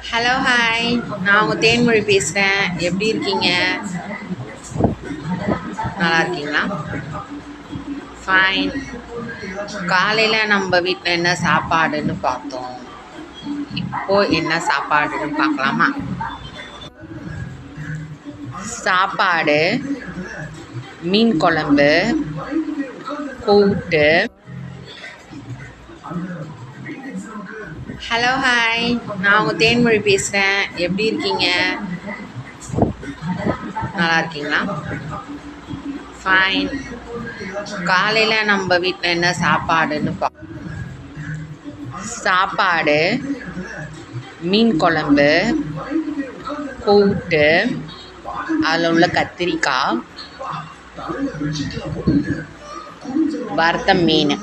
Hello hi, நான் உங்கள் தேன்மொழி பேசுகிறேன். எப்படி இருக்கீங்க? நல்லா இருக்கீங்களா? ஃபைன். காலையில் நம்ம வீட்டில் என்ன சாப்பாடுன்னு பார்த்தோம். இப்போது என்ன சாப்பாடுன்னு பார்க்கலாமா? சாப்பாடு, மீன் குழம்பு, கூட்டு. ஹலோ ஹாய், நான் உங்கள் தேன்மொழி பேசுகிறேன். எப்படி இருக்கீங்க? நல்லா இருக்கீங்களா? ஃபைன். காலையில் நம்ம வீட்டில் என்ன சாப்பாடுன்னு சாப்பாடு, மீன் குழம்பு, கூட்டு, அதில் உள்ள கத்திரிக்காய், வறுத்த மீன்.